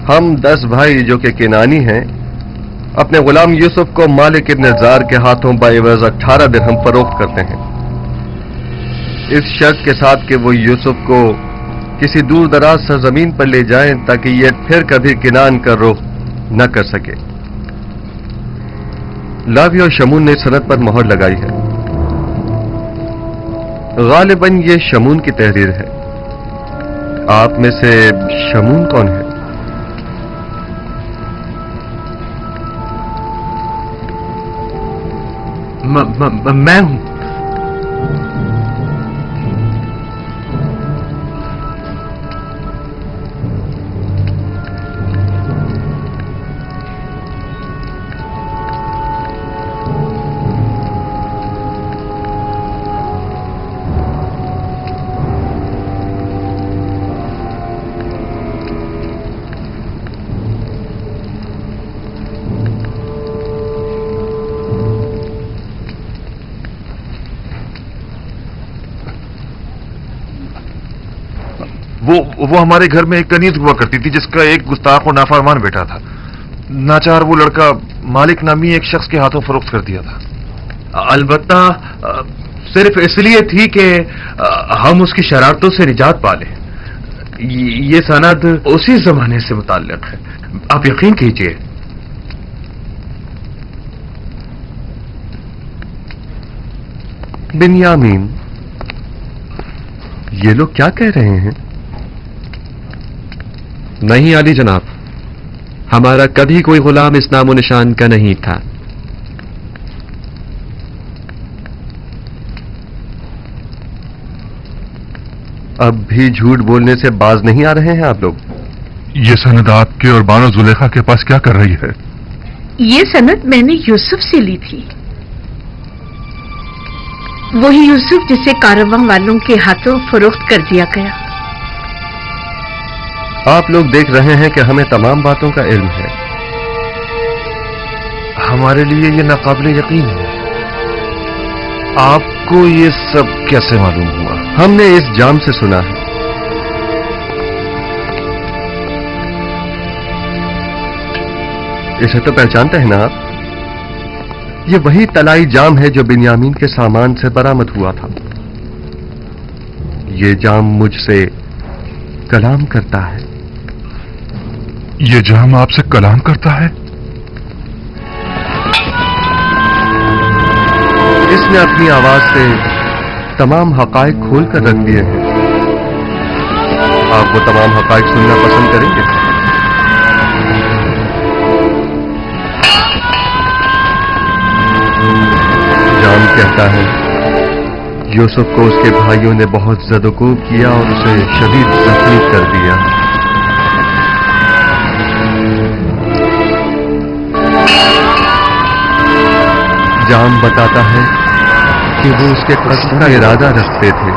ہم 10 بھائی جو کہ کنانی ہیں اپنے غلام یوسف کو مالک ابن زار کے ہاتھوں بعوض 18 درہم فروخت کرتے ہیں، اس شرط کے ساتھ کہ وہ یوسف کو کسی دور دراز سرزمین پر لے جائیں تاکہ یہ پھر کبھی کنان کا رخ نہ کر سکے۔ لاوی اور شمون نے سند پر مہر لگائی ہے۔ غالباً یہ شمون کی تحریر ہے۔ آپ میں سے شمون کون ہے؟ میں ہوں۔ وہ ہمارے گھر میں ایک کنیز ہوا کرتی تھی جس کا ایک گستاخ اور نافرمان بیٹا تھا۔ ناچار وہ لڑکا مالک نامی ایک شخص کے ہاتھوں فروخت کر دیا تھا۔ البتہ صرف اس لیے تھی کہ ہم اس کی شرارتوں سے نجات پالیں۔ یہ سند اسی زمانے سے متعلق ہے، آپ یقین کیجئے۔ بنیامین، یہ لوگ کیا کہہ رہے ہیں؟ نہیں علی جناب، ہمارا کبھی کوئی غلام اس نام و نشان کا نہیں تھا۔ اب بھی جھوٹ بولنے سے باز نہیں آ رہے ہیں آپ لوگ؟ یہ سند آپ کے اور بانو زلیخا کے پاس کیا کر رہی ہے؟ یہ سند میں نے یوسف سے لی تھی، وہی یوسف جسے کارواں والوں کے ہاتھوں فروخت کر دیا گیا۔ آپ لوگ دیکھ رہے ہیں کہ ہمیں تمام باتوں کا علم ہے۔ ہمارے لیے یہ ناقابل یقین ہے۔ آپ کو یہ سب کیسے معلوم ہوا؟ ہم نے اس جام سے سنا ہے۔ اسے تو پہچانتے ہیں نا آپ؟ یہ وہی طلائی جام ہے جو بنیامین کے سامان سے برآمد ہوا تھا۔ یہ جام مجھ سے کلام کرتا ہے۔ یہ جام آپ سے کلام کرتا ہے؟ اس نے اپنی آواز سے تمام حقائق کھول کر رکھ دیے ہیں۔ آپ وہ تمام حقائق سننا پسند کریں گے؟ جام کہتا ہے یوسف کو اس کے بھائیوں نے بہت زد و کوب کیا اور اسے شدید زخمی کر دیا۔ جام بتاتا ہے کہ وہ اس کے قتل کا ارادہ رکھتے تھے،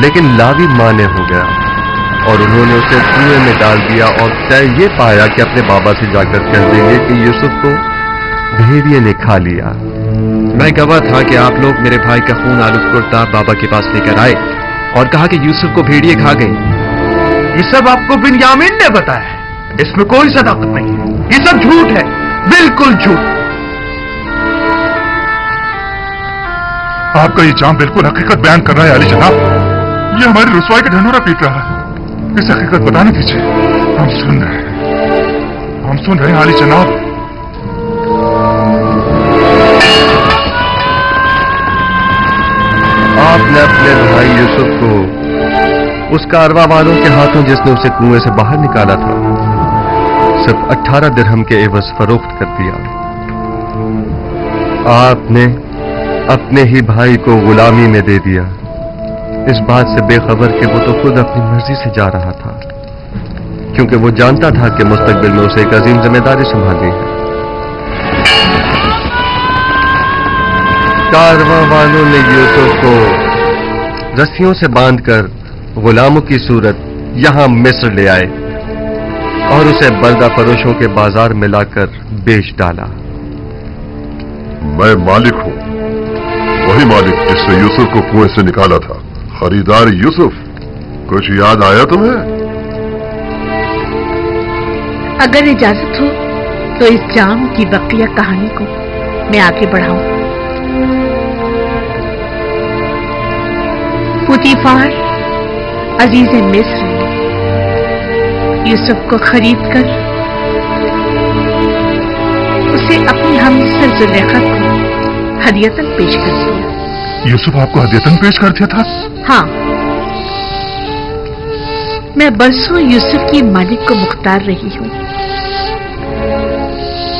لیکن لاوی مانے ہو گیا اور انہوں نے اسے کنویں میں ڈال دیا اور طے یہ پایا کہ اپنے بابا سے جا کر کہہ دیں گے کہ یوسف کو بھیڑیے نے کھا لیا۔ میں گواہ تھا کہ آپ لوگ میرے بھائی کا خون آلود کرتا بابا کے پاس لے کر آئے اور کہا کہ یوسف کو بھیڑیے کھا گئی۔ یہ سب آپ کو بنیامین نے بتایا ہے، اس میں کوئی صداقت نہیں ہے، یہ سب جھوٹ ہے، بالکل جھوٹ۔ آپ کا یہ جام بالکل حقیقت بیان کر رہا ہے علی جناب۔ یہ ہماری رسوائی کا ڈھنڈورا پیٹ رہا ہے۔ اس حقیقت بتانے دیجیے، ہم سن رہے ہیں علی جناب۔ آپ نے اپنے بھائی یوسف کو اس کارواں والوں کے ہاتھوں جس نے اسے کنویں سے باہر نکالا تھا صرف 18 درہم کے عوض فروخت کر دیا۔ آپ نے اپنے ہی بھائی کو غلامی میں دے دیا، اس بات سے بے خبر کہ وہ تو خود اپنی مرضی سے جا رہا تھا، کیونکہ وہ جانتا تھا کہ مستقبل میں اسے ایک عظیم ذمہ داری سنبھالنی ہے۔ کارواں والوں نے یوسف کو رسیوں سے باندھ کر غلاموں کی صورت یہاں مصر لے آئے اور اسے بردہ فروشوں کے بازار میں لا کر بیچ ڈالا۔ میں مالک ہوں، وہی مالک جس نے یوسف کو کنویں سے نکالا تھا، خریدار یوسف۔ کچھ یاد آیا تمہیں؟ अगर इजाजत हो तो इस जाम की बकिया कहानी को मैं आगे बढ़ाऊं। पुतीफार अजीज मिस्र ने यूसुफ को खरीदकर उसे अपनी हमसर जुलेखा को हदियतन पेश कर दिया। यूसुफ आपको हदियतन पेश कर दिया था? हाँ, मैं बरसों यूसुफ की मालिक को मुख्तार रही हूँ।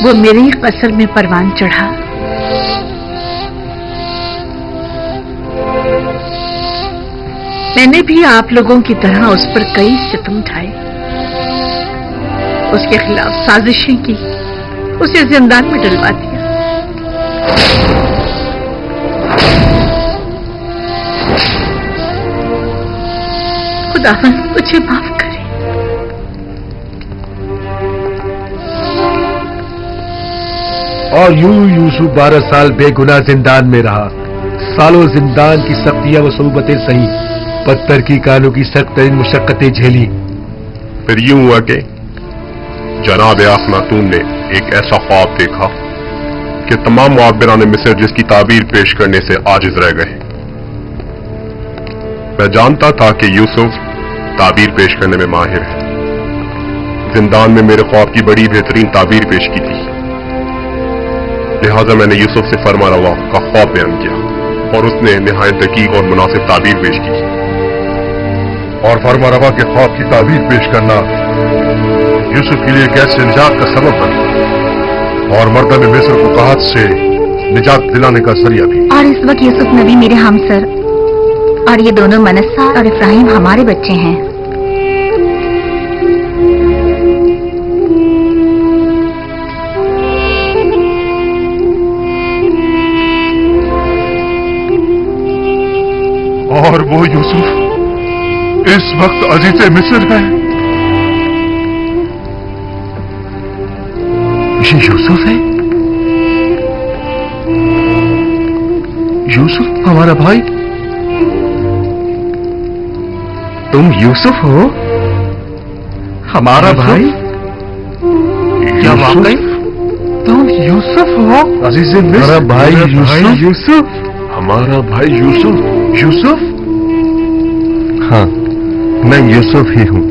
वो मेरे ही कसर में परवान चढ़ा। मैंने भी आप लोगों की तरह उस पर कई सितम उठाए, उसके खिलाफ साजिशें की, उसे जिंदान में डलवा दिया। खुदावंद मुझे माफ करे। और यूं यूसुफ 12 साल बेगुनाह जिंदान में रहा। सालों जिंदान की सख्तियां व सूबतें सही, पत्थर की कानों की सख्त तरीन मुशक्कतें झेली। फिर यूं हुआ कि जनाब अखनातून ने एक ऐसा ख्वाब देखा कि तमाम मुआब्बिरान मिस्र जिसकी ताबीर पेश करने से आजिज रह गए। मैं जानता था कि यूसुफ ताबीर पेश करने में माहिर है। जिंदान में मेरे ख्वाब की बड़ी बेहतरीन ताबीर पेश की थी, लिहाजा मैंने यूसुफ से फरमा रवा का ख्वाब बयान किया और उसने निहायत दकीक और मुनासिब ताबीर पेश की। और फरमा रवा के ख्वाब की ताबीर पेश करना यूसुफ के लिए कैसे निजात का सबब बना और मर्दम मिस्र को कहत से निजात दिलाने का जरिया भी। और इस वक्त यूसुफ नबी मेरे हमसर और ये दोनों मनस्सा और इब्राहिम हमारे बच्चे हैं। और वो यूसुफ इस वक्त अजीज मिस्र है। ये यूसुफ है? यूसुफ हमारा भाई? तुम यूसुफ हो? हमारा भाई? क्या वाकई तुम यूसुफ हो? अजीज मिस्र, हमारा भाई यूसुफ? हमारा भाई यूसुफ? यूसुफ? हाँ, मैं यूसुफ ही हूं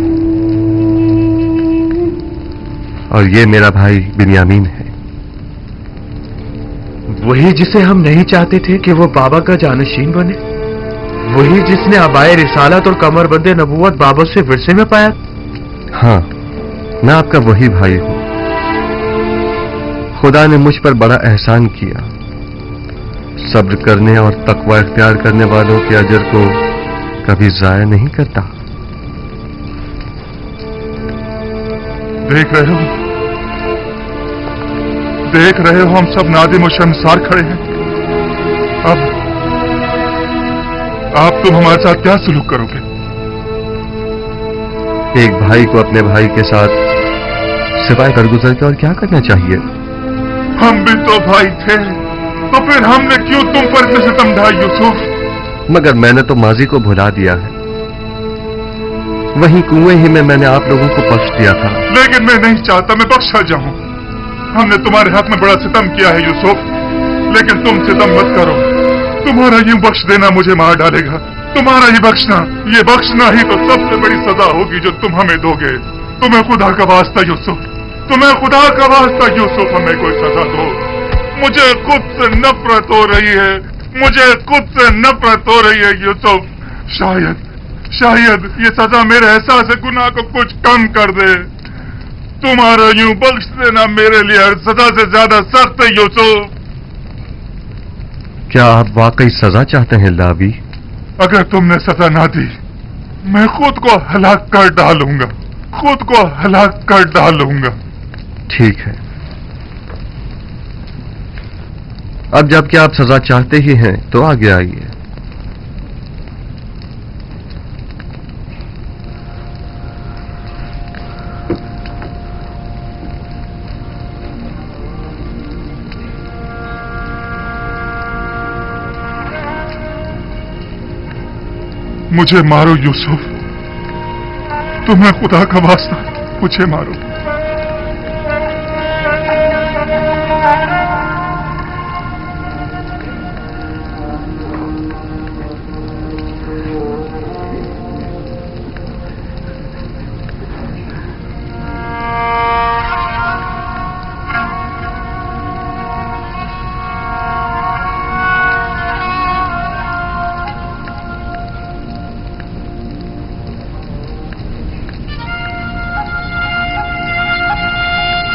और ये मेरा भाई बिन्यामीन है। वही जिसे हम नहीं चाहते थे कि वो बाबा का जानशीन बने, वही जिसने अबाए रिसालत और कमरबंदे नबूवत बाबा से विरसे में पाया। हाँ, मैं आपका वही भाई हूं। खुदा ने मुझ पर बड़ा एहसान किया। सब्र करने और तकवा इख्तियार करने वालों के अजर को कभी जाया नहीं करता। देख रहे हो हम सब नादिम और शर्मसार खड़े हैं। अब तुम हमारे साथ क्या सलूक करोगे? एक भाई को अपने भाई के साथ सिवाय दरगुजर के और क्या करना चाहिए? हम भी तो भाई थे, तो फिर हमने क्यों तुम पर इतने सितम ढाए यूसुफ? मगर मैंने तो माजी को भुला दिया है। वहीं कुएं ही में मैंने आप लोगों को बख्श दिया था। लेकिन मैं नहीं चाहता मैं बख्शा जाऊं। हमने तुम्हारे हक में बड़ा सितम किया है यूसुफ, लेकिन तुम सितम मत करो। तुम्हारा यूं बख्श देना मुझे मार डालेगा। तुम्हारा ही बख्शना, ये बख्शना ही तो सबसे बड़ी सजा होगी जो तुम हमें दोगे। तुम्हें खुदा का वास्ता यूसुफ, तुम्हें खुदा का वास्ता यूसुफ, हमें कोई सजा दो। मुझे खुद से नफरत हो रही है, मुझे खुद से नफरत हो रही है यूसुफ। शायद ये सजा मेरे एहसास गुनाह को कुछ कम कर दे। तुम्हारा यूं बख्श देना मेरे लिए हर सजा से ज्यादा सख्त है यूसुफ। क्या आप वाकई सजा चाहते हैं लावी? अगर तुमने सजा ना दी, मैं खुद को हलाक कर डालूंगा, खुद को हलाक कर डालूंगा। ठीक है, अब जबकि आप सजा चाहते ही हैं तो आगे आइए। मुझे मारो यूसुफ, तुम्हें खुदा का वास्ता मुझे मारो।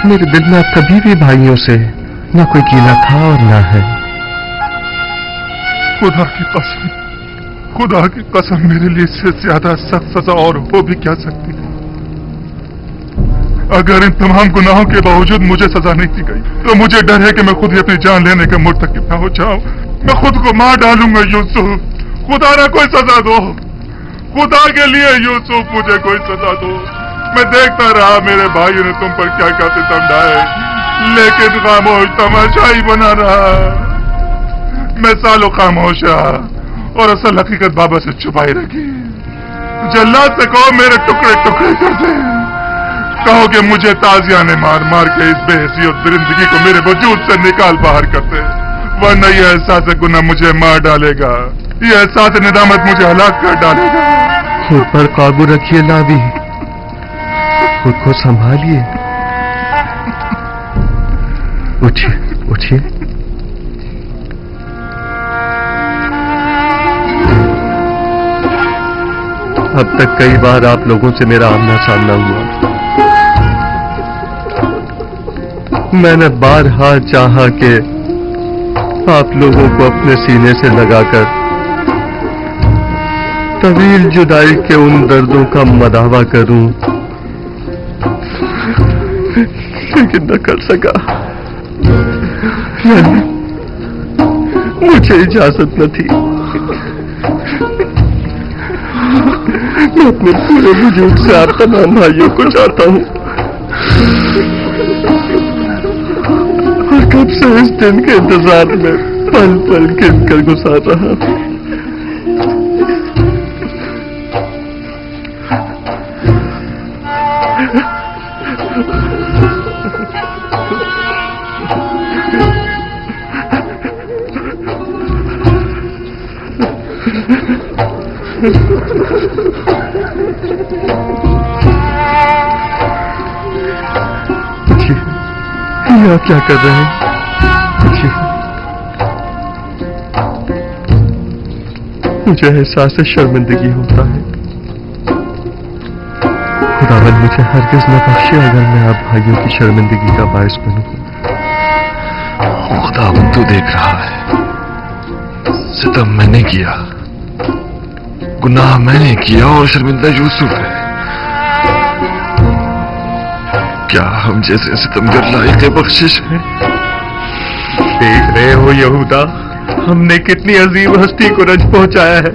मेरे दिल में अब कभी भी भाइयों से ना कोई कीना था और ना है। खुदा की कसम मेरे लिए इससे ज्यादा सख्त सजा और हो भी क्या सकती है। अगर इन तमाम गुनाहों के बावजूद मुझे सजा नहीं दी गई तो मुझे डर है कि मैं खुद ही अपनी जान लेने का मुर्तकिब न हो जाऊं। मैं खुद को मार डालूंगा। यूसुफ, खुदा ना कोई सजा दो, खुदा के लिए यूसुफ मुझे कोई सजा दो। मैं देखता रहा मेरे भाइयों ने तुम पर क्या क्या सितम ढाए, लेकिन खामोश तमाशा ही बना रहा। मैं सालों खामोश रहा और असल हकीकत बाबा से छुपाई रखी। जल्लाद से कहो मेरे टुकड़े टुकड़े कर दे, कहो कि मुझे ताजिया ने मार मार के इस बेहसियत दरिंदगी को मेरे वजूद से निकाल बाहर करते, वरना यह एहसास गुनाह मुझे मार डालेगा, यह एहसास निदामत मुझे हलाक कर डालेगा। खुद पर काबू रखिए लावी, खुद को संभालिए। उठिए उठिए। अब तक कई बार आप लोगों से मेरा आमना सामना हुआ। मैंने बारहा चाहा कि आप लोगों को अपने सीने से लगाकर तवील जुदाई के उन दर्दों का मदावा करूं, लेकिन न कर सका। मुझे इजाजत न थी। मैं अपने पूरे वजूद से आप तमाम भाइयों को चाहता हूं और कब से इस दिन के इंतजार में पल पल गिन कर गुजार रहा हूं। आप क्या कर रहे हैं? मुझे एहसास शर्मिंदगी होता है। खुदावन मुझे हरगिज न बख्शे अगर मैं आप भाइयों की शर्मिंदगी का बायस बनूं। खुदावन तू देख रहा है, सितम मैंने किया, गुनाह मैंने किया और शर्मिंदा यूसुफ है। क्या हम जैसे सितमगर लायक बख्शिश है? देख रहे हो यहूदा, हमने कितनी अजीम हस्ती को रंज पहुंचाया है।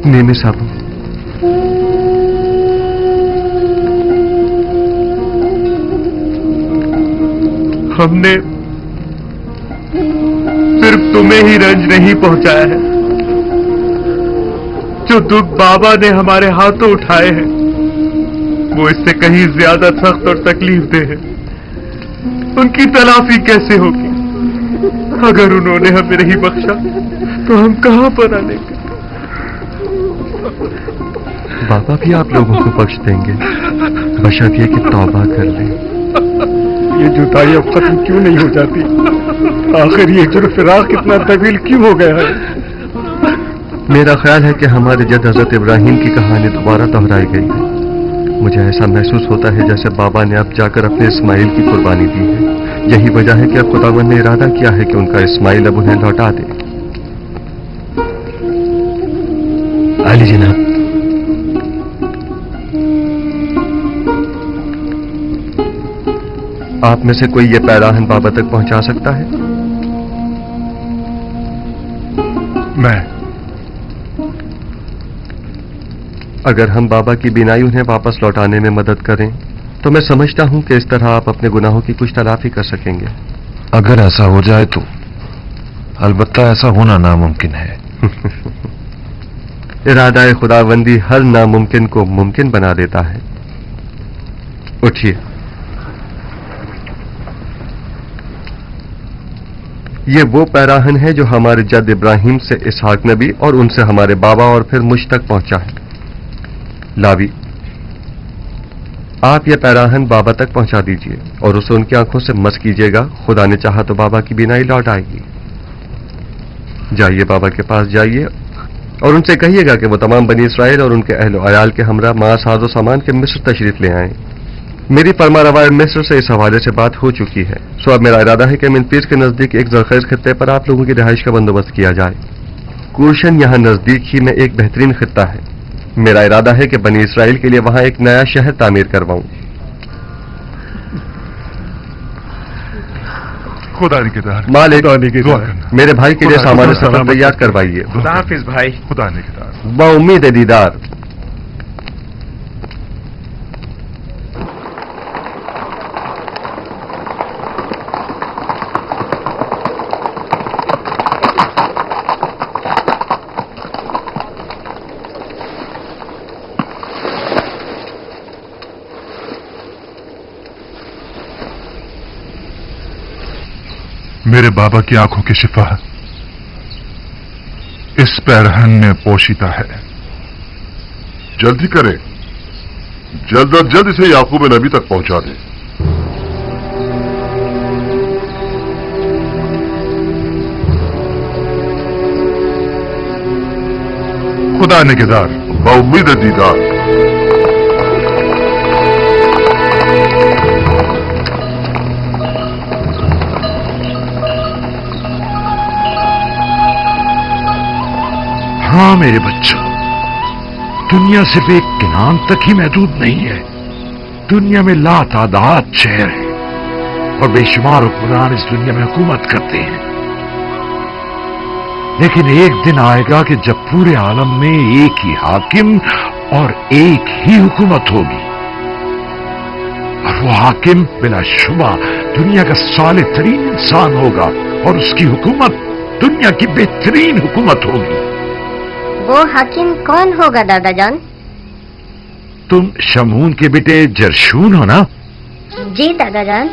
नीमी साहब, हमने सिर्फ तुम्हें ही रंज नहीं पहुंचाया है, जो दुख बाबा ने हमारे हाथों उठाए हैं वो इससे कहीं ज्यादा सख्त और तकलीफ दे है। उनकी तलाफी कैसे होगी? अगर उन्होंने हमें नहीं बख्शा तो हम कहां पर आनेंगे? बाबा भी आप लोगों को बख्श देंगे, बशर्ते कि तौबा कर लें। ये जुदाई अब खत्म क्यों नहीं हो जाती? आखिर ये जुर्फ़िराक़ कितना तवील क्यों हो गया है? मेरा ख्याल है कि हमारे जद हजरत इब्राहिम की कहानी दोबारा दोहराई गई है। मुझे ऐसा महसूस होता है जैसे बाबा ने अब जाकर अपने इस्माइल की कुर्बानी दी है। यही वजह है कि अब खुदावंद ने इरादा किया है कि उनका इस्माइल अब उन्हें लौटा दे। अली जनाब, आप में से कोई ये पैराहन बाबा तक पहुंचा सकता है? मैं। अगर हम बाबा की बिनाई उन्हें वापस लौटाने में मदद करें तो मैं समझता हूं कि इस तरह आप अपने गुनाहों की कुछ तलाफी कर सकेंगे। अगर ऐसा हो जाए तो अलबत्ता ऐसा होना नामुमकिन है। इरादा खुदाबंदी हर नामुमकिन को मुमकिन बना देता है। उठिए। ये वो पैराहन है जो हमारे जद इब्राहिम से इसहाक नबी और उनसे हमारे बाबा और फिर मुझ तक पहुंचा है। लावी, आप ये पैराहन बाबा तक पहुंचा दीजिए और उसे उनकी आंखों से मस कीजिएगा। खुदा ने चाहा तो बाबा की बीनाई लौट आएगी। जाइए, बाबा के पास जाइए और उनसे कहिएगा कि वो तमाम बनी इसराइल और उनके अहल अयाल के हमरा मां साजो सामान के मिस्र तशरीफ ले आएं। मेरी परमा रवायत मिस्र से इस हवाले से बात हो चुकी है। सो अब मेरा इरादा है कि मिनपीस के नजदीक एक जरखेज खत्ते पर आप लोगों की रिहाइश का बंदोबस्त किया जाए। कूशन यहाँ नजदीक ही में एक बेहतरीन खत्ता है। मेरा इरादा है कि बनी इसराइल के लिए वहां एक नया शहर तामीर करवाऊं। खुदा निगहदार। मालिक, दुआ करना। मेरे भाई के लिए खुदा सामान सलामत सफर तैयार करवाइए। खुदा हाफिज भाई। खुदा निगहदार। बाउम्मीद है दीदार। मेरे बाबा की आंखों की शिफा इस पैरहन में पोशीदा है। जल्दी करें, जल्द अज जल्द इसे याकूब नबी तक पहुंचा दें। खुदा निगहदार। बाउम्मीद है दीदार। हाँ मेरे बच्चों, दुनिया सिर्फ एक किनान तक ही महदूद नहीं है। दुनिया में लातादाद शहर हैं और बेशुमार हुक्मरान इस दुनिया में हुकूमत करते हैं। लेकिन एक दिन आएगा कि जब पूरे आलम में एक ही हाकिम और एक ही हुकूमत होगी, और वो हाकिम बिलाशुबा दुनिया का सालिह तरीन इंसान होगा और उसकी हुकूमत दुनिया की बेहतरीन हुकूमत होगी। वो हाकिम कौन होगा दादा जान? तुम शमून के बेटे जरशून हो ना? जी दादा जान।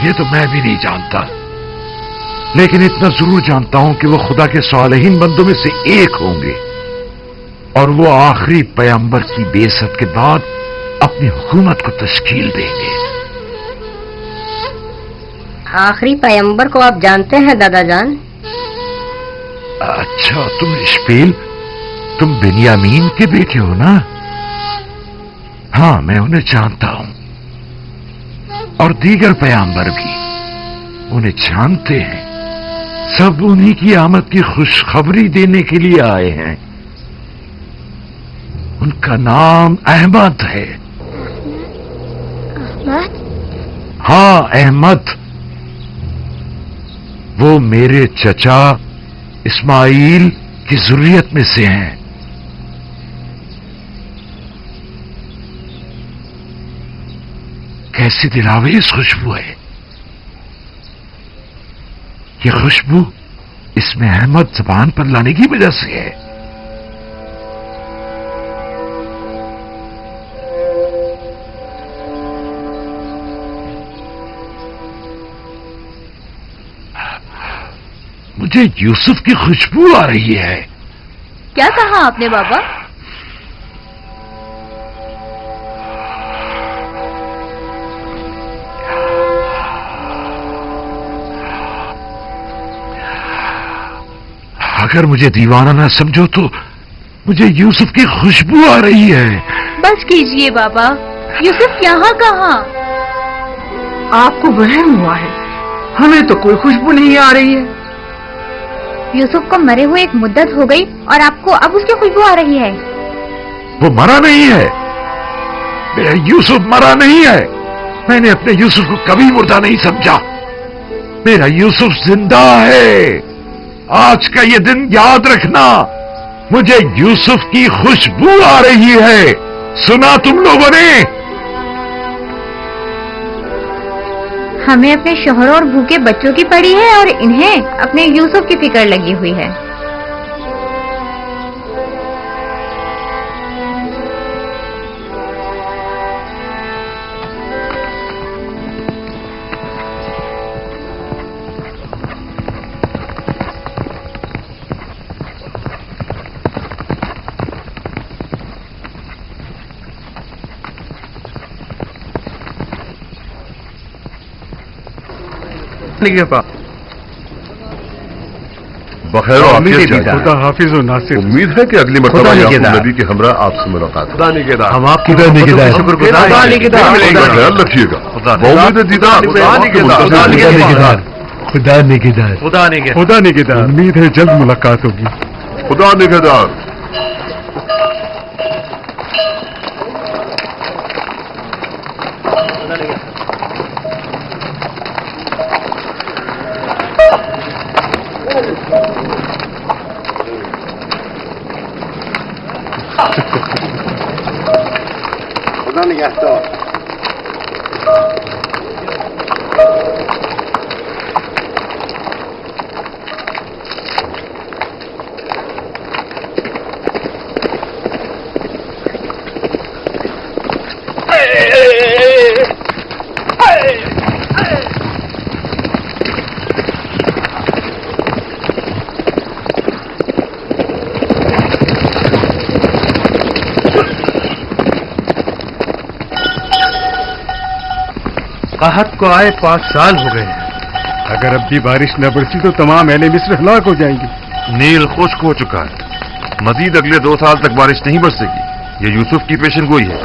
ये तो मैं भी नहीं जानता, लेकिन इतना जरूर जानता हूं कि वो खुदा के सालेहीन बंदों में से एक होंगे और वो आखिरी पैगंबर की बेइज्जत के बाद अपनी हुकूमत को तश्कील देंगे। आखिरी पैगंबर को आप जानते हैं दादा जान? अच्छा, तुम इश्पेल, तुम बिन्यामीन के बेटे हो ना? हाँ, मैं उन्हें जानता हूं और दीगर पैगंबर भी उन्हें जानते हैं। सब उन्हीं की आमद की खुशखबरी देने के लिए आए हैं। उनका नाम अहमद है। हाँ, अहमद। वो मेरे चचा इस्माइल की जुर्रियत में से हैं। कैसी दिलावेज खुशबू है ये खुशबू। इसमें अहमद जबान पर लाने की वजह से है। मुझे यूसुफ की खुशबू आ रही है। क्या कहा आपने बाबा? अगर मुझे दीवाना ना समझो तो मुझे यूसुफ की खुशबू आ रही है। बस कीजिए बाबा, यूसुफ यहाँ कहाँ? आपको वहम हुआ है, हमें तो कोई खुशबू नहीं आ रही है। यूसुफ को मरे हुए एक मुद्दत हो गई और आपको अब उसकी खुशबू आ रही है। वो मरा नहीं है, मेरा यूसुफ मरा नहीं है। मैंने अपने यूसुफ को कभी मुर्दा नहीं समझा। मेरा यूसुफ जिंदा है। आज का ये दिन याद रखना, मुझे यूसुफ की खुशबू आ रही है। सुना तुम लोगों ने? हमें अपने शोहरों और भूखे बच्चों की पड़ी है और इन्हें अपने यूसुफ की फिक्र लगी हुई है। के पास बखैर खुदा हाफिज और नासिर। उम्मीद है कि अगली मरतबा नबी के हमरा आपसे मुलाकात हो। हम आपकी शुक्रगुजार ख्याल रखिएगा। खुदा निगहदार। उम्मीद है जल्द मुलाकात होगी। खुदा निगहदार। खुदा निगहदार। कहत को आए 5 साल हो गए हैं। अगर अब भी बारिश न बरसी तो तमाम अहले मिस्र हलाक हो जाएंगे। नील खुश्क हो चुका है। मजीद अगले 2 साल तक बारिश नहीं बरसेगी। ये यूसुफ की पेशन गोई है।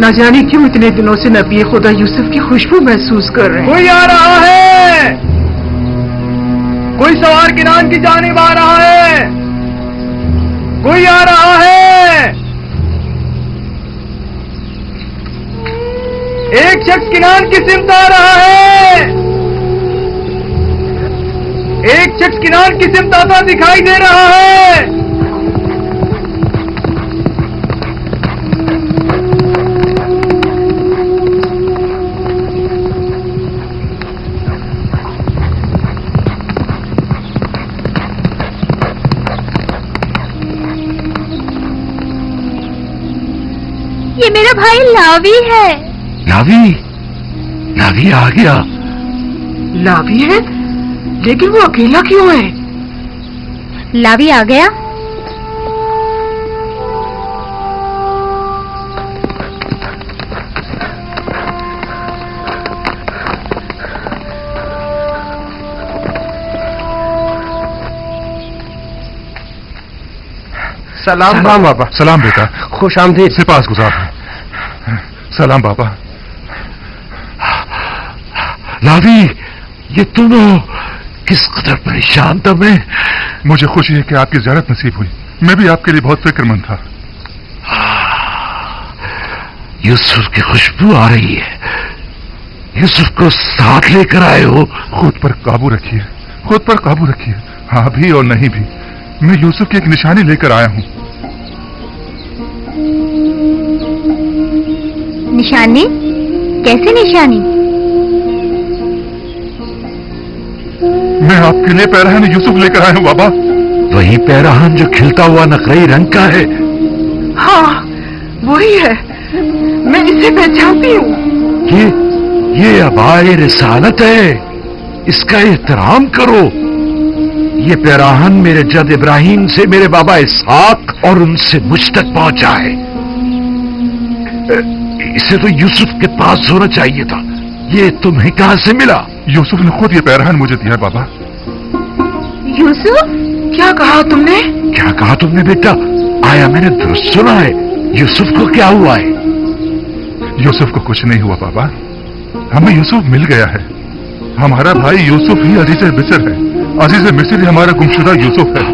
न जाने क्यों इतने दिनों से नबी खुदा यूसुफ की खुशबू महसूस कर रहे हैं। कोई आ रहा है, कोई सवार किनान की जानिब आ रहा है, कोई आ रहा है। एक शख्स किनान की सिमत आ रहा है, एक शख्स किनान की सिमत आता दिखाई दे रहा है। ये मेरा भाई लावी है। नावी आ गया। लावी है, लेकिन वो अकेला क्यों है? लावी आ गया। सलाम बाबा। सलाम बेटा। खुश आमदीद। सिपास गुजार। सलाम बाबा। लावी, ये तुम हो? किस कदर परेशान था मैं। मुझे खुशी है कि आपकी ज़ियारत नसीब हुई। मैं भी आपके लिए बहुत फिक्रमंद था। यूसुफ की खुशबू आ रही है। यूसुफ को साथ लेकर आए हो? खुद पर काबू रखिए, खुद पर काबू रखिए। हाँ भी और नहीं भी, मैं यूसुफ की एक निशानी लेकर आया हूँ। निशानी? कैसी निशानी? मैं आपके लिए पैरहन यूसुफ लेकर आया हूँ बाबा। वही पैरहन जो खिलता हुआ नकरई रंग का है? हाँ, वही है। मैं इसे पहचानती हूँ। ये अबाए रिसालत है। इसका एहतराम करो। ये पैराहन मेरे जद इब्राहिम से मेरे बाबा इसहाक और उनसे मुझ तक पहुंचा है। इसे तो यूसुफ के पास होना चाहिए था। ये तुम्हें कहां से मिला? यूसुफ ने खुद ये पैराहन मुझे दिया बाबा। यूसुफ, क्या कहा तुमने? क्या कहा तुमने बेटा? आया मैंने दुरुस्त सुना है? यूसुफ को क्या हुआ है? यूसुफ को कुछ नहीं हुआ बाबा, हमें यूसुफ मिल गया है। हमारा भाई यूसुफ ही अजीज मिस्र है। अजीज मिस्र ही हमारा गुमशुदा यूसुफ है।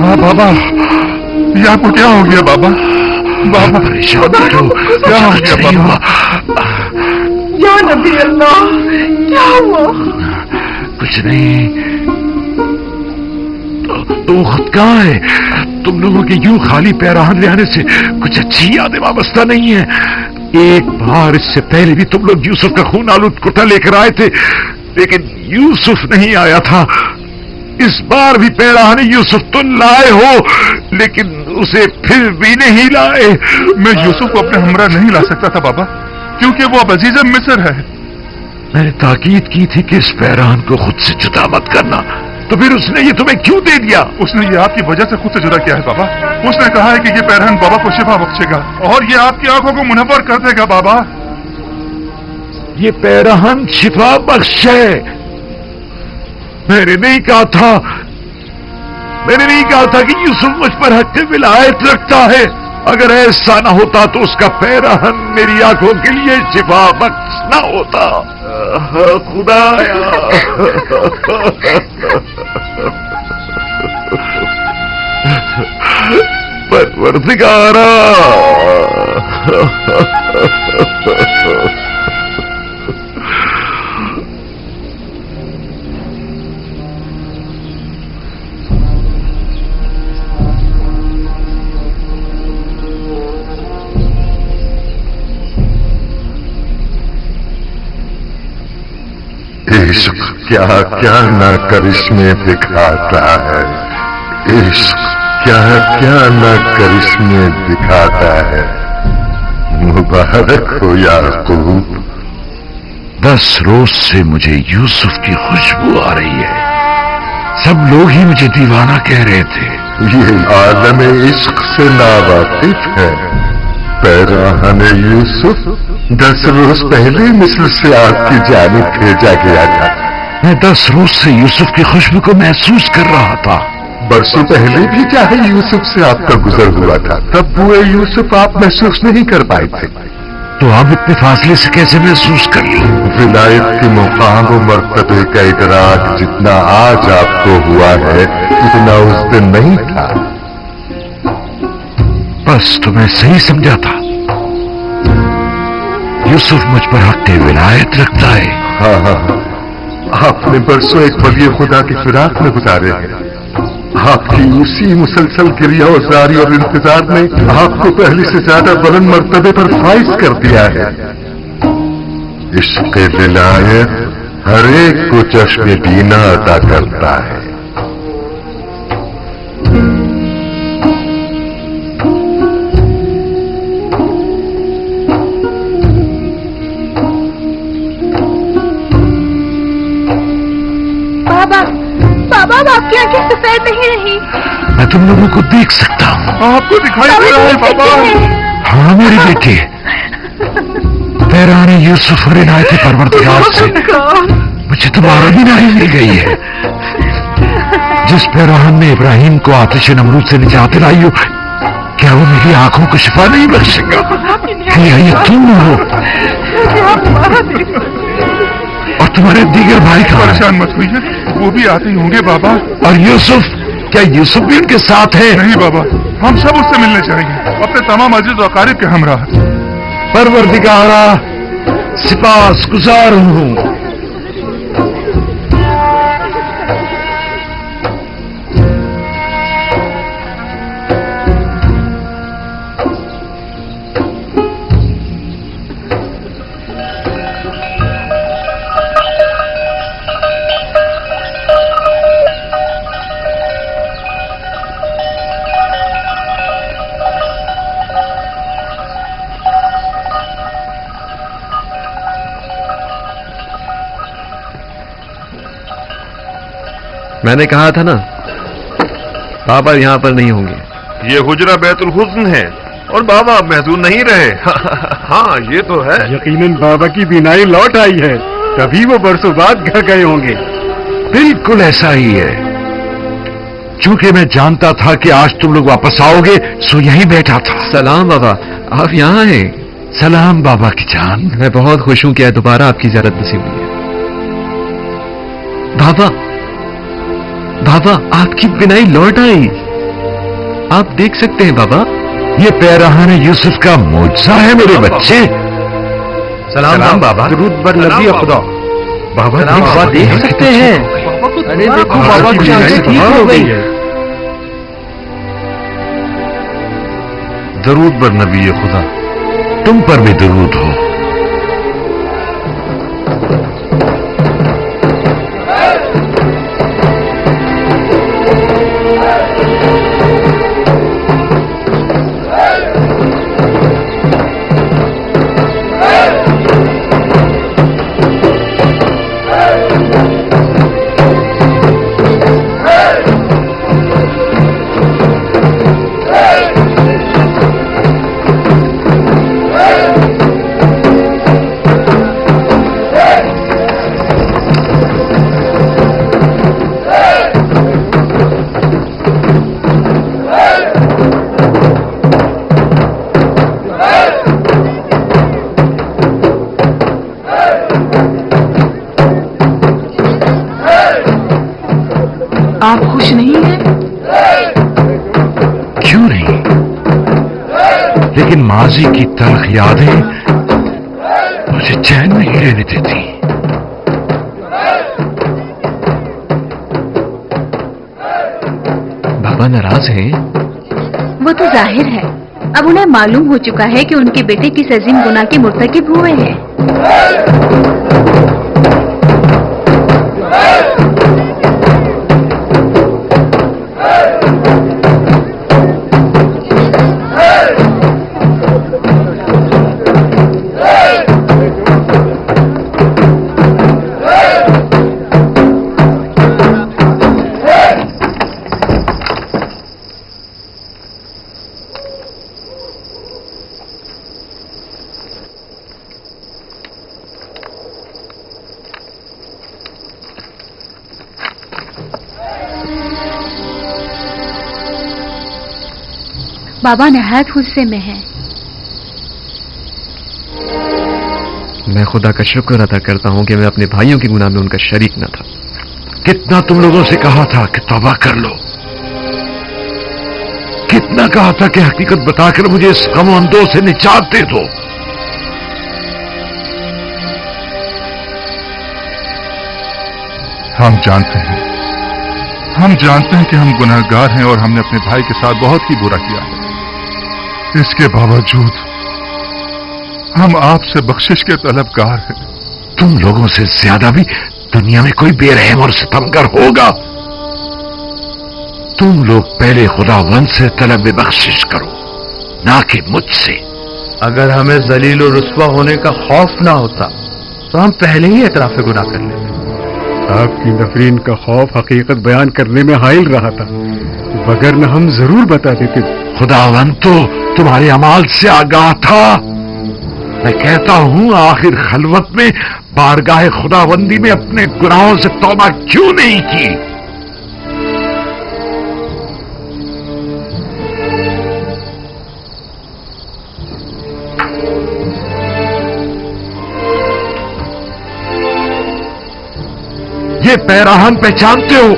हाँ बाबा, ये आपको क्या हो गया बाबा? बाबा परेशान मत हो। क्या हो गया बाबा? या नबी अल्लाह, क्या हुआ? कुछ नहीं। तो खत कहाँ है? तुम लोगों के यूं खाली पैराहन ले आने से कुछ अच्छी यादें वाबस्ता नहीं है। एक बार इससे पहले भी तुम लोग यूसुफ का खून आलूद कुटा लेकर आए थे, लेकिन यूसुफ नहीं आया था। इस बार भी पैराहन यूसुफ तुम लाए हो, लेकिन उसे फिर भी नहीं लाए। मैं यूसुफ को अपने हमरा नहीं ला सकता था बाबा, क्योंकि वो अब अजीज मिस्र है। मैंने ताकीद की थी कि इस पैराहन को खुद से जुदा मत करना, तो फिर उसने ये तुम्हें क्यों दे दिया? उसने ये आपकी वजह से खुद से जुदा किया है बाबा। उसने कहा है कि ये पैराहन बाबा को शिफा बख्शेगा और ये आपकी आंखों को मुनव्वर कर देगा बाबा। ये पैराहन शिफा बख्श है। मैंने नहीं कहा था कि यूसुफ मुझ पर हक विलायत रखता है। अगर ऐसा ना होता तो उसका पैराहन मेरी आंखों के लिए शिफा बख्श ना होता। खुदाया परवरदिगारा, इश्क क्या क्या न करिश्मे दिखाता है। इश्क क्या क्या न करिश्मे दिखाता है। मुबारक हो याकूब। 10 रोज से मुझे यूसुफ की खुशबू आ रही है। सब लोग ही मुझे दीवाना कह रहे थे। ये आलम इश्क से नावाकिफ है। पैराहन यूसुफ 10 रोज पहले मिस्र से आपकी जानिब भेजा गया था। मैं 10 रोज से यूसुफ की खुशबू को महसूस कर रहा था। बरसों पहले भी चाहे यूसुफ से आपका गुजर हुआ था, तब वो यूसुफ आप महसूस नहीं कर पाए थे। तो आप इतने फासले से कैसे महसूस कर ली? विलायत के मुकाम और मर्तबे का इदराक जितना आज आपको हुआ है, उतना उस दिन नहीं था। बस तो मैं सही समझा था। यूसुफ मुझ पर हक विलायत रखता है। हाँ, आपने बरसों एक वली खुदा की फिराक में गुजारे हैं। आपकी उसी मुसलसल गिरिया जारी और इंतजार ने आपको पहले से ज्यादा बुलंद मर्तबे पर फाइज कर दिया है। इश्क़ विलायत हर एक को चश्मे बीना अदा करता है। बाबा, आपकी आंखें सफेद नहीं रही। मैं तुम लोगों को देख सकता हूँ। आपको दिखाई दे रहा है बाबा। हाँ मेरी बेटी, पैराहन यूसुफ और इनायत परवरदिगार से मुझे तुम्हारा भी नहीं मिल गई है। जिस पैराहन ने इब्राहिम को आतिश नमरूद से निजात दिलाई हो, क्या वो मेरी आंखों को शिफा नहीं बख्शेगा? ये तुम हो और तुम्हारे दीगर भाई कहाँ हैं? परेशान मत होइए, वो भी आते ही होंगे बाबा। और यूसुफ, क्या यूसुफ भी उनके साथ है? नहीं बाबा, हम सब उससे मिलने जाएंगे, अपने तमाम अजीज और अकारिब के हमरा। परवरदिगारा, सिपास गुजार हूँ। میں نے کہا تھا نا بابا یہاں پر نہیں ہوں گے. یہ حجرہ بیت الحزن ہے اور بابا اب محظوظ نہیں رہے. ہاں یہ تو ہے. یقیناً بابا کی بینائی لوٹ آئی ہے، تبھی وہ برسوں بعد گھر گئے ہوں گے. بالکل ایسا ہی ہے. چونکہ میں جانتا تھا کہ آج تم لوگ واپس آؤ گے سو یہیں بیٹھا تھا. سلام بابا، آپ یہاں ہیں؟ سلام بابا کی جان. میں بہت خوش ہوں کہ دوبارہ آپ کی زیارت نصیب ہوئی ہے. بابا بابا آپ کی بینائی لوٹ آئی. آپ دیکھ سکتے ہیں بابا. یہ پیرہن یوسف کا معجزہ ہے میرے بچے. سلام بابا. درود بر نبی خدا. بابا دیکھ سکتے ہیں. ارے دیکھو بابا کی آنکھیں ٹھیک ہو گئی. درود بر نبی خدا. تم پر بھی درود ہو. آپ خوش نہیں ہیں؟ کیوں نہیں؟ لیکن ماضی کی تلخ یادیں مجھے چین نہیں لینے دیتی. بابا ناراض ہیں؟ وہ تو ظاہر ہے. اب انہیں معلوم ہو چکا ہے کہ ان کے بیٹے کس عظیم گناہ کے مرتکب ہوئے ہیں. بابا نہایت غصے میں ہیں. میں خدا کا شکر ادا کرتا ہوں کہ میں اپنے بھائیوں کے گناہ میں ان کا شریک نہ تھا. کتنا تم لوگوں سے کہا تھا کہ توبہ کر لو. کتنا کہا تھا کہ حقیقت بتا کر مجھے اس غم و اندوہ سے نجات دے دو. ہم جانتے ہیں کہ ہم گناہگار ہیں اور ہم نے اپنے بھائی کے ساتھ بہت ہی برا کیا ہے. اس کے باوجود ہم آپ سے بخشش کے طلبگار ہیں. تم لوگوں سے زیادہ بھی دنیا میں کوئی بے رحم اور ستمگر ہوگا. تم لوگ پہلے خداوند سے طلب بخشش کرو نہ کہ مجھ سے. اگر ہمیں ذلیل و رسوا ہونے کا خوف نہ ہوتا تو ہم پہلے ہی اعتراف گناہ کر لیتے. آپ کی نفرین کا خوف حقیقت بیان کرنے میں حائل رہا تھا، وگرنہ ہم ضرور بتا دیتے. خداوند تو تمہارے اعمال سے آگاہ تھا. میں کہتا ہوں آخر خلوت میں بارگاہ خداوندی میں اپنے گناہوں سے توبہ کیوں نہیں کی؟ یہ پیراہن پہچانتے ہو؟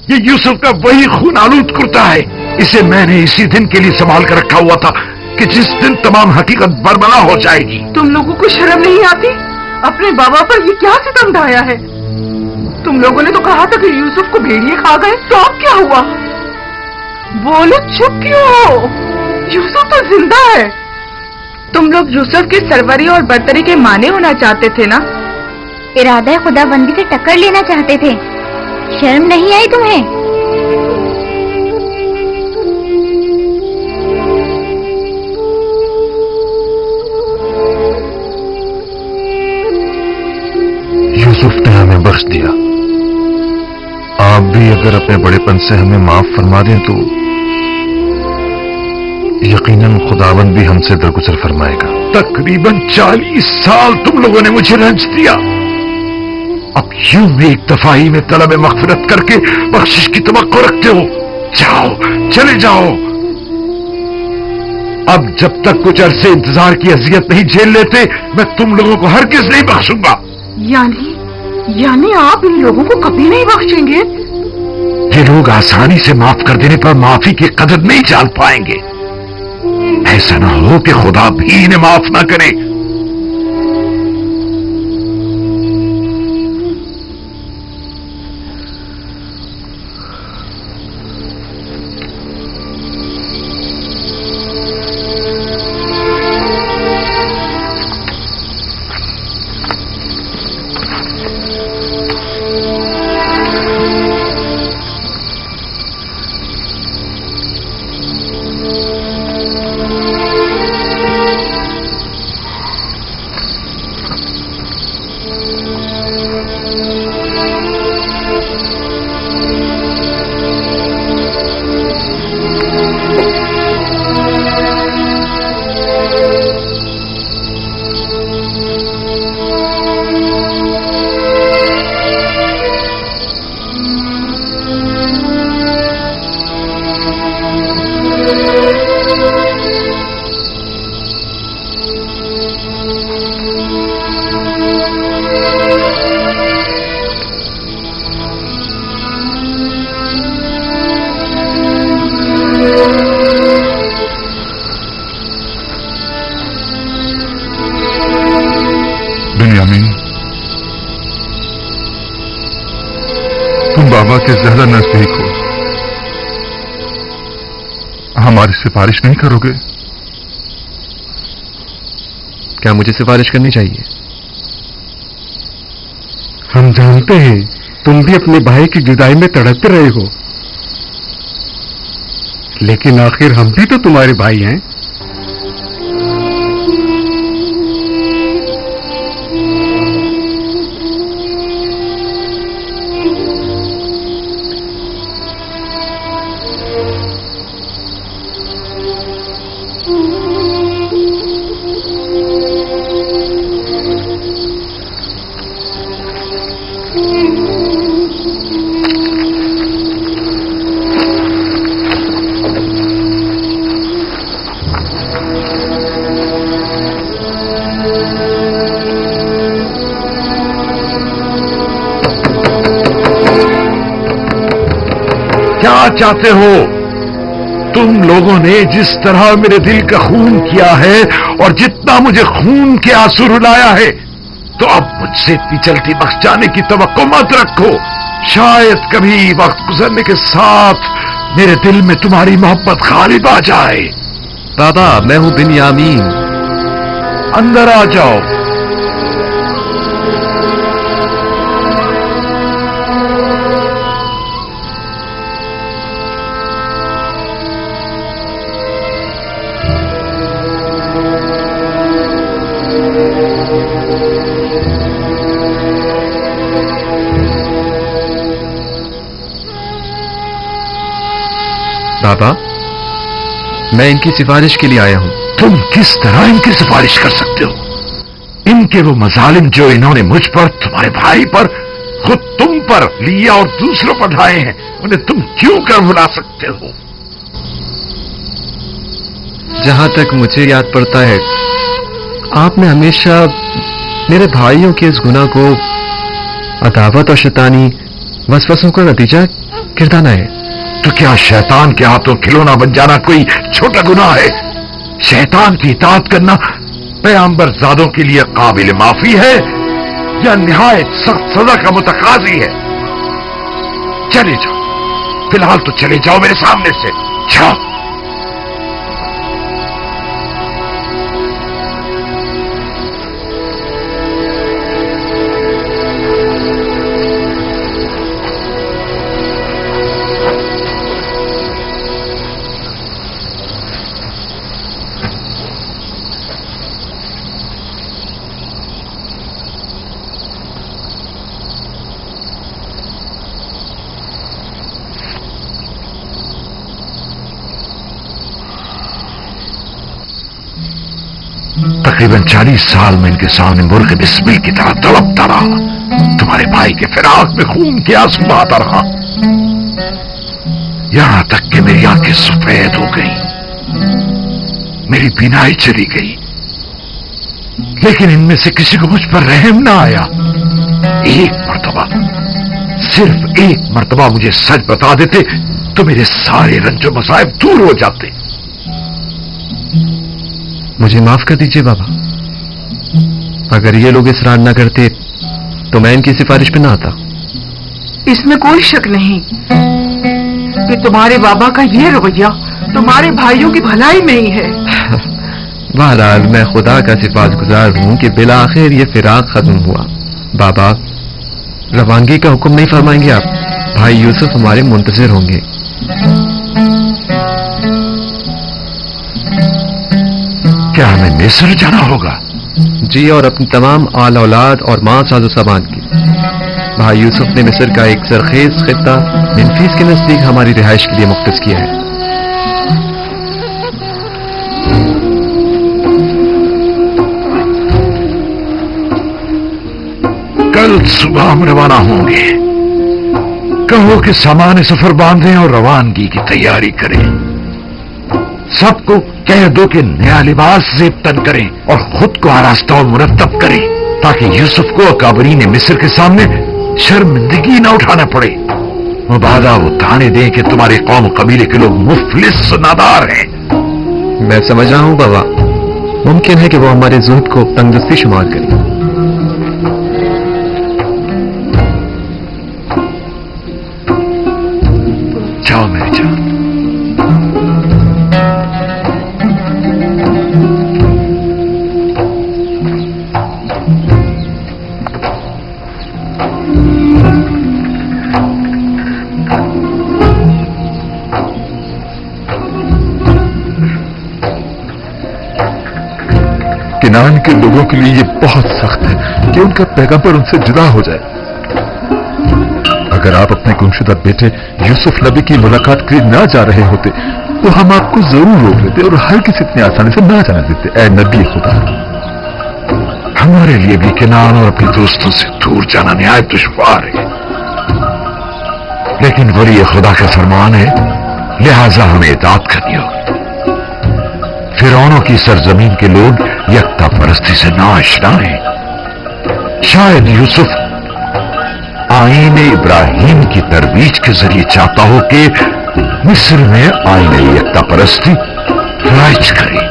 یہ یوسف کا وہی خون آلود کرتا ہے. اسے میں نے اسی دن کے لیے سنبھال کر رکھا ہوا تھا کہ جس دن تمام حقیقت برملا ہو جائے گی. تم لوگوں کو شرم نہیں آتی؟ اپنے بابا پر یہ کیا ستم ڈھایا ہے؟ تم لوگوں نے تو کہا تھا کہ یوسف کو بھیڑیے کھا گئے، تو اب کیا ہوا؟ بولو، چپ کیوں ہو؟ یوسف تو زندہ ہے. تم لوگ یوسف کی سروری اور برتری کے معنی ہونا چاہتے تھے نا؟ ارادہ خدا بندی سے ٹکر لینا چاہتے تھے. شرم نہیں آئی تمہیں؟ یوسف نے ہمیں بخش دیا अगर अपने बड़ेपन से हमें माफ फरमा दें तो यकीनन खुदावंद भी हमसे दरगुजर फरमाएगा। तकरीबन 40 साल तुम लोगों ने मुझे रंज दिया, अब यूं एक दफा ही में तलब मगफिरत करके बख्शिश की तवक्को रखते हो। जाओ, चले जाओ। अब जब तक कुछ अरसे इंतजार की अजियत नहीं झेल लेते, मैं तुम लोगों को हरगिज नहीं बख्शूंगा। यानी आप इन लोगों को कभी नहीं बख्शेंगे? ये लोग आसानी से माफ कर देने पर माफी की कदर नहीं जान पाएंगे। ऐसा ना हो कि खुदा भी इन्हें माफ ना करे। बिन्यामीन, तुम बाबा के ज्यादा नजदीक हो, हमारी सिफारिश नहीं करोगे? क्या मुझे सिफारिश करनी चाहिए? हम जानते हैं तुम भी अपने भाई की जुदाई में तड़पते रहे हो, लेकिन आखिर हम भी तो तुम्हारे भाई हैं। क्या चाहते हो? तुम लोगों ने जिस तरह मेरे दिल का खून किया है और जितना मुझे खून के आंसू रुलाया है, तो अब मुझसे इतनी जल्दी बख्श जाने की तवक्को मत रखो। शायद कभी वक्त गुजरने के साथ मेरे दिल में तुम्हारी मोहब्बत गालिब आ जाए। बाबा, मैं हूं बिन्यामीन। अंदर आ जाओ। बाबा, मैं इनकी सिफारिश के लिए आया हूं। तुम किस तरह इनकी सिफारिश कर सकते हो? इनके वो मजालिम जो इन्होंने मुझ पर, तुम्हारे भाई पर, खुद तुम पर लिया और दूसरों पर ढाए हैं, उन्हें तुम क्यों कर भुला सकते हो? जहां तक मुझे याद पड़ता है, आपने हमेशा मेरे भाइयों के इस गुनाह को अदावत और शैतानी वसवसों का नतीजा गिरदाना है। तो क्या शैतान के हाथों खिलौना बन जाना कोई छोटा गुनाह है? शैतान की इताअत करना पैगंबर ज़ादों के लिए काबिल माफी है या निहायत सख्त सजा का मुतकाजी है? चले जाओ, फिलहाल तो चले जाओ मेरे सामने से। जाओ। तकरीबन 40 साल में इनके सामने मुर्ग बिस्मिल की तरह तड़पता रहा। तुम्हारे भाई के फिराक में खून के आंसू बहाता रहा, यहां तक कि मेरी आंखें सफेद हो गई, मेरी बीनाई चली गई, लेकिन इनमें से किसी को मुझ पर रहम ना आया। एक मर्तबा, सिर्फ एक मर्तबा मुझे सच बता देते तो मेरे सारे रंजो मसाइब दूर हो जाते। मुझे माफ कर दीजिए बाबा, अगर ये लोग इसरार न करते तो मैं इनकी सिफारिश पे ना आता। इसमें कोई शक नहीं कि तुम्हारे बाबा का ये रवैया तुम्हारे भाइयों की भलाई में ही है। बहरहाल मैं खुदा का सिफारिशगुजार हूं कि बिलाखिर ये फिराक खत्म हुआ। बाबा, रवानगी का हुक्म नहीं फरमाएंगे आप? भाई यूसुफ हमारे मुंतजिर होंगे। क्या हमें मिस्र जाना होगा? जी, और अपनी तमाम आल औलाद और मां साजो सामान की। भाई यूसुफ ने मिस्र का एक सरखेज खित्ता मेम्फिस के नजदीक हमारी रिहाइश के लिए मुख्तस किया है। कल सुबह हम रवाना होंगे। कहो कि सामान सफर बांधें और रवानगी की तैयारी करें। सबको कह दो कि नया लिबास जेब तन करें और खुद को आरास्ता और मुरतब करें, ताकि यूसुफ को अकाबरीन मिस्र के सामने शर्मिंदगी न उठाना पड़े। मुबादा वो ताने दें कि तुम्हारे कौम कबीले के लोग मुफलिस नादार हैं। मैं समझ रहा हूं बाबा, मुमकिन है कि वो हमारे जुहद को तंगदस्ती शुमार करें। जाओ मेरी जान। किनान के लोगों के लिए ये बहुत सख्त है कि उनका पैगंबर उनसे जुदा हो जाए। अगर आप अपने गुमशुदा बेटे यूसुफ नबी की मुलाकात के लिए ना जा रहे होते तो हम आपको जरूर रोक लेते और हर किसी इतनी आसानी से ना जाने देते। ऐ नबी खुदा, हमारे लिए भी किनान और अपने दोस्तों से दूर जाना निहायत दुश्वार है, लेकिन वली खुदा का फरमान है, लिहाजा हमें इताअत करनी होगी। फिरौनों की सरजमीन के लोग यकता परस्ती से नाआशना हैं। शायद यूसुफ आईन इब्राहिम की तरवीज के जरिए चाहता हो कि मिस्र में आईन यकता परस्ती राइज करे।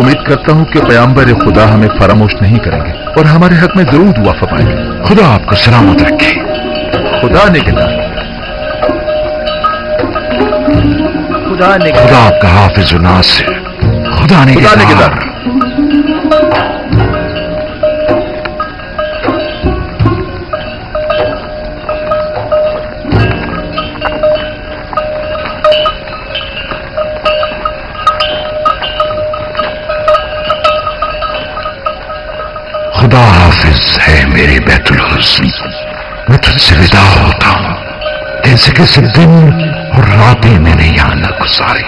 उम्मीद करता हूं कि पैगंबर खुदा हमें फरामोश नहीं करेंगे और हमारे हक में जरूर दुआ फरमाएंगे। खुदा आपको सलामत रखे। खुदा ने कहा, खुदा आपका हाफिज नासिर। खुदा ने कहा, खुदा हाफिज है मेरे बैतुल हुस्न। मैं तुझसे विदा होता हूं। ऐसे कैसे दिन और रातें मैंने यहां न गुजारे।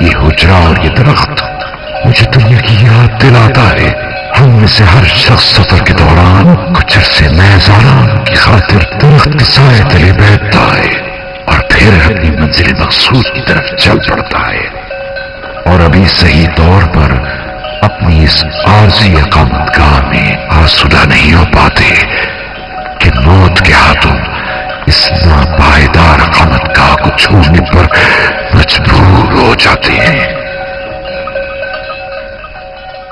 ये हुजरा और ये दरख्त मुझे दुनिया की याद दिलाता है। हम में से हर शख्स सफर के दौरान कुछ अरसे मैज़ारान की खातिर दरख्त के साए तले बैठता है और फिर अपनी मंजिल मकसूद की तरफ चल पड़ता है, और अभी सही तौर पर अपनी इस आरजी इकामतगाह में आसूदा नहीं हो पाते कि मौत के हाथों इस नापायदार इकामतगाह को छोड़ने पर मजबूर हो जाते हैं।